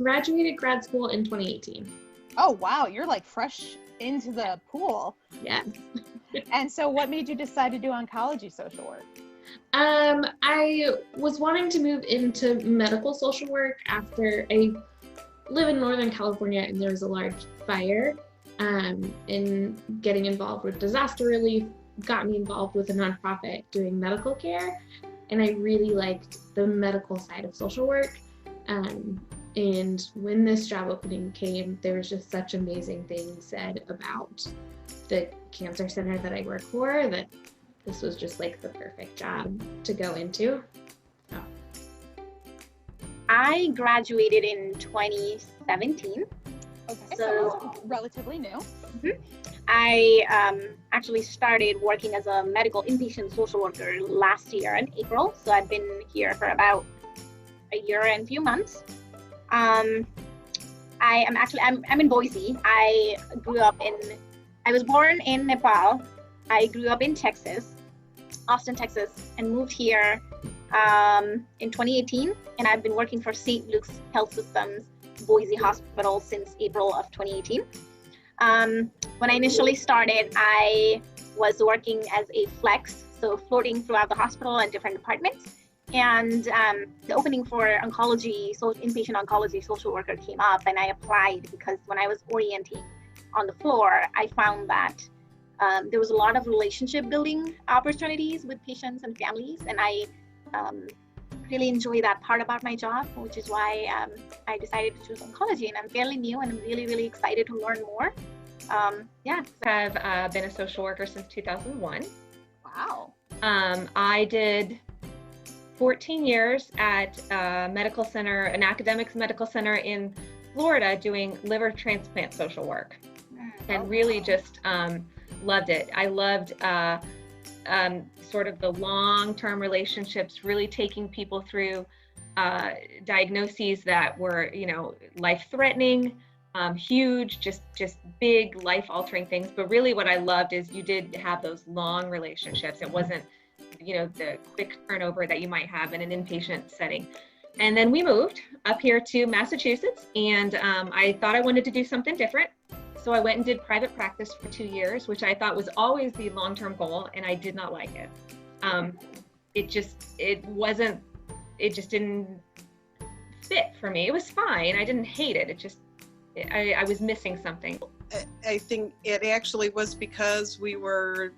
graduated grad school in 2018. Oh, wow. You're like fresh into the pool. Yeah. And so what made you decide to do oncology social work? I was wanting to move into medical social work after I live in Northern California and there was a large fire, and getting involved with disaster relief got me involved with a nonprofit doing medical care, and I really liked the medical side of social work. And when this job opening came, there was just such amazing things said about the cancer center that I work for that this was just like the perfect job to go into. So. I graduated in 2017. Okay, so relatively new. Mm-hmm. I actually started working as a medical inpatient social worker last year in April. So I've been here for about a year and a few months. I'm in Boise. I was born in Nepal. I grew up in Texas, Austin, Texas, and moved here in 2018. And I've been working for St. Luke's Health System's Boise Hospital since April of 2018. When I initially started, I was working as a flex, so floating throughout the hospital and different departments. And the opening for inpatient oncology social worker came up, and I applied because when I was orienting on the floor, I found that there was a lot of relationship building opportunities with patients and families, and I really enjoy that part about my job, which is why I decided to choose oncology. And I'm fairly new, and I'm really, really excited to learn more. I've been a social worker since 2001. Wow. I did 14 years at an academics medical center in Florida doing liver transplant social work, and really just loved it. I loved sort of the long-term relationships, really taking people through diagnoses that were, life-threatening, huge, just big life-altering things. But really what I loved is you did have those long relationships. It wasn't, the quick turnover that you might have in an inpatient setting. And then we moved up here to Massachusetts, and I thought I wanted to do something different. So I went and did private practice for 2 years, which I thought was always the long-term goal, and I did not like it. It just didn't fit for me. It was fine. I didn't hate it. I was missing something. I think it actually was because we were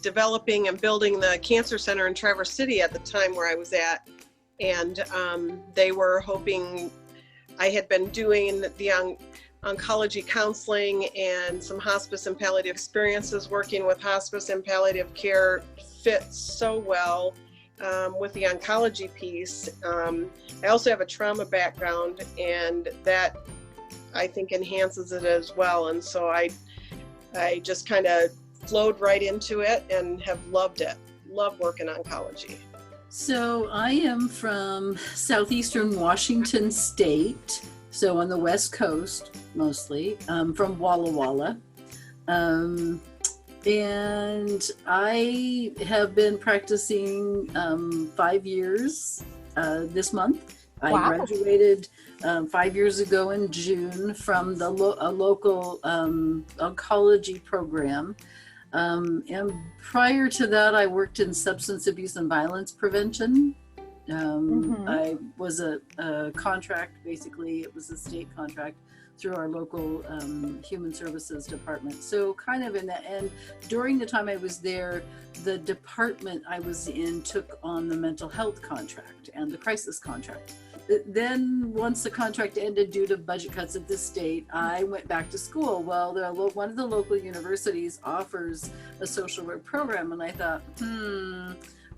developing and building the cancer center in Traverse City at the time where I was at. And they were hoping, I had been doing the oncology counseling and some hospice and palliative experiences. Working with hospice and palliative care fits so well with the oncology piece. I also have a trauma background, and that I think enhances it as well. And so I just kind of flowed right into it and have loved it. Love working oncology. So I am from southeastern Washington State, so on the West Coast mostly, from Walla Walla. And I have been practicing 5 years this month. I graduated 5 years ago in June from a local oncology program. And prior to that, I worked in substance abuse and violence prevention. I was a contract, basically, it was a state contract through our local human services department. So kind of in that, and during the time I was there, the department I was in took on the mental health contract and the crisis contract. Then once the contract ended due to budget cuts at the state, I went back to school. Well, one of the local universities offers a social work program, and I thought,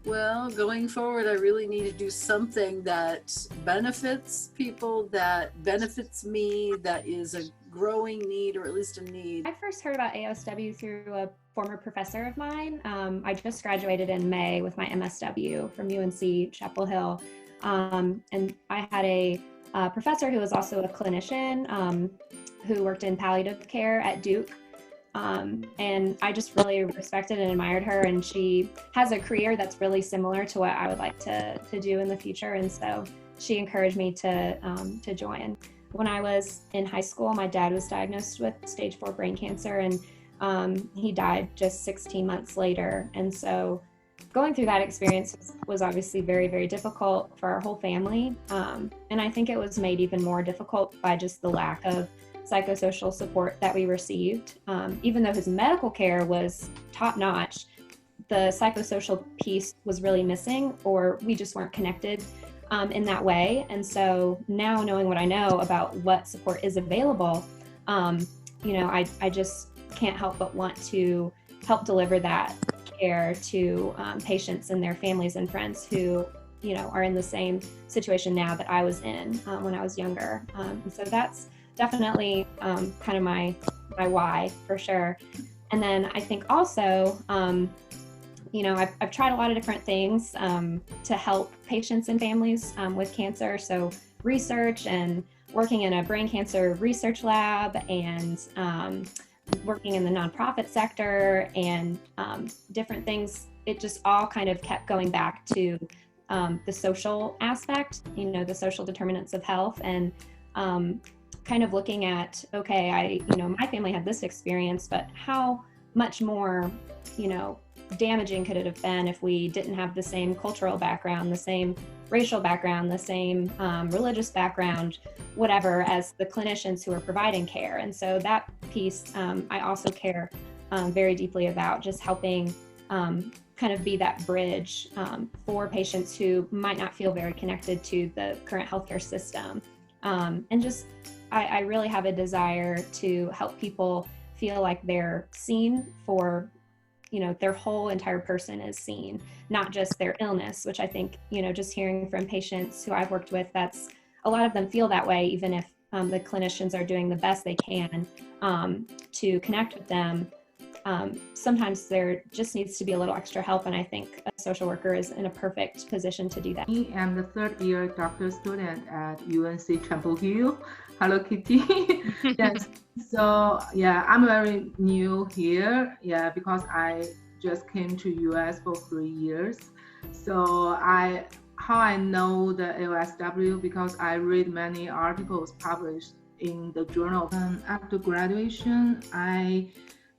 well, going forward, I really need to do something that benefits people, that benefits me, that is a growing need, or at least a need. I first heard about AOSW through a former professor of mine. I just graduated in May with my MSW from UNC Chapel Hill. And I had a professor who was also a clinician who worked in palliative care at Duke. And I just really respected and admired her, and she has a career that's really similar to what I would like to do in the future. And so she encouraged me to join. when I was in high school, my dad was diagnosed with stage 4 brain cancer, and he died just 16 months later. And so going through that experience was obviously very, very difficult for our whole family. And I think it was made even more difficult by just the lack of psychosocial support that we received. Even though his medical care was top-notch, the psychosocial piece was really missing, or we just weren't connected in that way. And so now, knowing what I know about what support is available, I just can't help but want to help deliver that care to patients and their families and friends who, are in the same situation now that I was in when I was younger. And so that's definitely kind of my why, for sure. And then I think also, I've tried a lot of different things to help patients and families with cancer. So research and working in a brain cancer research lab, and working in the nonprofit sector, and different things. It just all kind of kept going back to the social aspect, the social determinants of health, and kind of looking at, okay, my family had this experience, but how much more, damaging could it have been if we didn't have the same cultural background, the same racial background, the same religious background, whatever, as the clinicians who are providing care. And so that piece I also care very deeply about, just helping kind of be that bridge for patients who might not feel very connected to the current healthcare system. And just, I really have a desire to help people feel like they're seen for, their whole entire person is seen, not just their illness, which I think, just hearing from patients who I've worked with, that's a lot of them feel that way, even if the clinicians are doing the best they can to connect with them. Sometimes there just needs to be a little extra help, and I think a social worker is in a perfect position to do that. I am the third-year doctoral student at UNC Chapel Hill. Hello, Kitty. Yes. So yeah, I'm very new here. Yeah, because I just came to US for 3 years. So how I know the AOSW, because I read many articles published in the journal. After graduation, I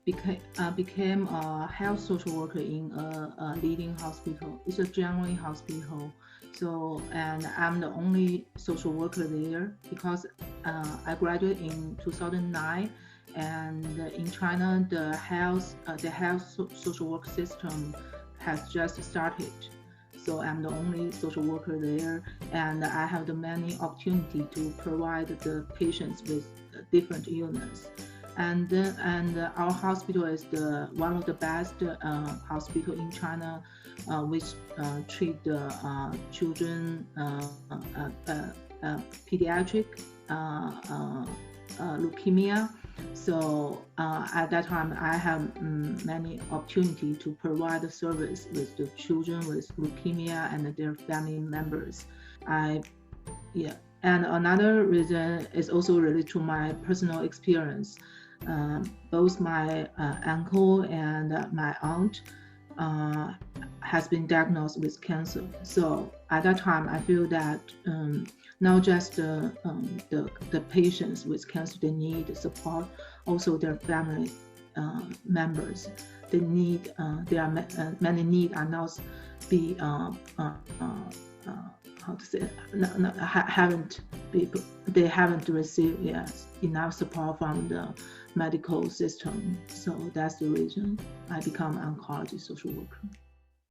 became a health social worker in a leading hospital. It's a general hospital. So, and I'm the only social worker there, because I graduated in 2009, and in China, the health social work system has just started. So I'm the only social worker there, and I have the many opportunity to provide the patients with different illness. And our hospital is one of the best hospital in China, which treat the children pediatric leukemia. So at that time, I have many opportunity to provide the service with the children with leukemia and their family members. And another reason is also related to my personal experience. Both my uncle and my aunt has been diagnosed with cancer. So at that time, I feel that not just the patients with cancer, they need support, also their family members. They need, there are many needs are not be, how to say, they haven't received enough support from the medical system. So that's the reason I become an oncology social worker.